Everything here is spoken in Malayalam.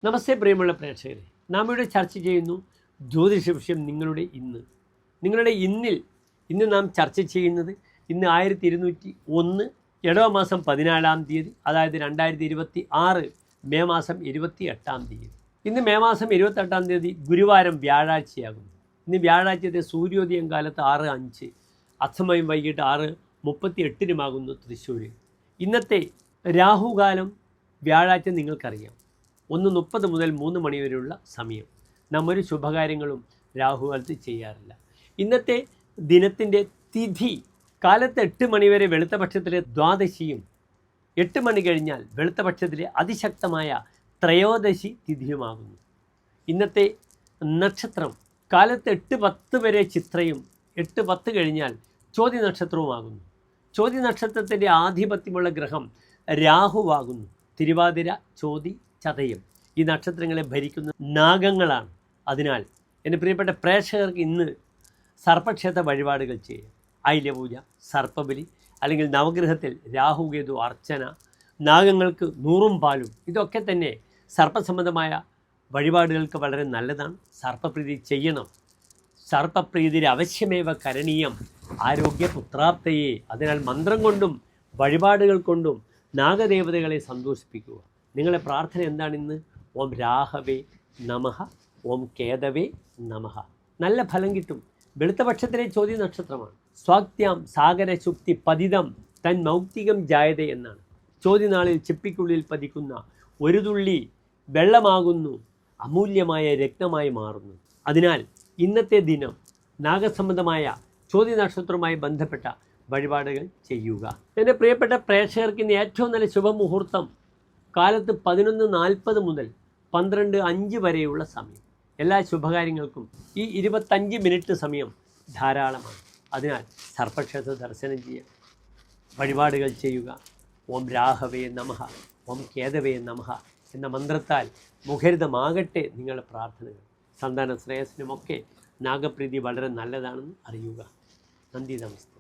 നമസ്തേ പ്രിയമുള്ള പ്രേക്ഷകരെ, നാം ഇവിടെ ചർച്ച ചെയ്യുന്നു ജ്യോതിഷ വിഷയം നിങ്ങളുടെ ഇന്ന് നാം ചർച്ച ചെയ്യുന്നത് ഇന്ന് 1201 ഇടവ മാസം 14-ാം തീയതി, അതായത് 2026 മെയ് മാസം 28-ാം തീയതി. ഇന്ന് മെയ് മാസം 28-ാം തീയതി ഗുരുവാരം വ്യാഴാഴ്ചയാകുന്നു. ഇന്ന് വ്യാഴാഴ്ചത്തെ സൂര്യോദയം കാലത്ത് 6:05, അസ്തമയം വൈകിട്ട് 6:38 തൃശ്ശൂർ. ഇന്നത്തെ രാഹുകാലം വ്യാഴാഴ്ച നിങ്ങൾക്കറിയാം, 1:30 മുതൽ 3 മണി വരെയുള്ള സമയം. നാം ഒരു ശുഭകാര്യങ്ങളും രാഹുകാലത്ത് ചെയ്യാറില്ല. ഇന്നത്തെ ദിനത്തിൻ്റെ തിഥി കാലത്ത് 8 മണി വരെ വെളുത്തപക്ഷത്തിലെ ദ്വാദശിയും 8 മണി കഴിഞ്ഞാൽ വെളുത്തപക്ഷത്തിലെ അതിശക്തമായ ത്രയോദശി തിഥിയുമാകുന്നു. ഇന്നത്തെ നക്ഷത്രം കാലത്ത് 8:10 വരെ ചിത്രയും 8:10 കഴിഞ്ഞാൽ ചോതി നക്ഷത്രവുമാകുന്നു. ചോതി നക്ഷത്രത്തിൻ്റെ ആധിപത്യമുള്ള ഗ്രഹം രാഹുവാകുന്നു. തിരുവാതിര, ചോതി, ചതയം ഈ നക്ഷത്രങ്ങളെ ഭരിക്കുന്ന നാഗങ്ങളാണ്. അതിനാൽ എൻ്റെ പ്രിയപ്പെട്ട പ്രേക്ഷകർക്ക് ഇന്ന് സർപ്പക്ഷേത്ര വഴിപാടുകൾ ചെയ്യാം. ഐല്യപൂജ, സർപ്പബലി, അല്ലെങ്കിൽ നവഗ്രഹത്തിൽ രാഹുകേതു അർച്ചന, നാഗങ്ങൾക്ക് 100 പാലും, ഇതൊക്കെ തന്നെ സർപ്പസംബന്ധമായ വഴിപാടുകൾക്ക് വളരെ നല്ലതാണ്. സർപ്പപ്രീതി ചെയ്യണം. സർപ്പപ്രീതിയിൽ അവശ്യമേവ കരണീയം ആരോഗ്യപുത്രാപ്തയെ. അതിനാൽ മന്ത്രം കൊണ്ടും വഴിപാടുകൾ കൊണ്ടും നാഗദേവതകളെ സന്തോഷിപ്പിക്കുക. നിങ്ങളുടെ പ്രാർത്ഥന എന്താണിന്ന്? ഓം രാഹവേ നമഃ, ഓം കേതവേ നമഃ. നല്ല ഫലം കിട്ടും. വെളുത്തപക്ഷത്തിലെ ചോതി നക്ഷത്രമാണ്. സ്വാക്ത്യാം സാഗരശുക്തി പതിതം തൻ മൗക്തികം ജായത എന്നാണ്. ചോതി നാളിൽ ചിപ്പിക്കുള്ളിൽ പതിക്കുന്ന ഒരു തുള്ളി വെള്ളമാകുന്നു അമൂല്യമായ രത്നമായി മാറുന്നു. അതിനാൽ ഇന്നത്തെ ദിനം നാഗസംബന്ധമായ ചോതി നക്ഷത്രവുമായി ബന്ധപ്പെട്ട വഴിപാടുകൾ ചെയ്യുക. എൻ്റെ പ്രിയപ്പെട്ട പ്രേക്ഷകർക്ക് ഇന്ന് ഏറ്റവും നല്ല ശുഭമുഹൂർത്തം കാലത്ത് 11:40 മുതൽ 12:05 വരെയുള്ള സമയം. എല്ലാ ശുഭകാര്യങ്ങൾക്കും ഈ 25 മിനിറ്റ് സമയം ധാരാളമാണ്. അതിനാൽ സർപ്പക്ഷേത്ര ദർശനം ചെയ്യുക, വഴിപാടുകൾ ചെയ്യുക. ഓം രാഹവേ നമഃ, ഓം കേതവേ നമഃ എന്ന മന്ത്രത്താൽ മുഖരിതമാകട്ടെ നിങ്ങളുടെ പ്രാർത്ഥനകൾ. സന്താന ശ്രേയസ്സിനുമൊക്കെ നാഗപ്രീതി വളരെ നല്ലതാണെന്ന് അറിയുക. നന്ദി, നമസ്തേ.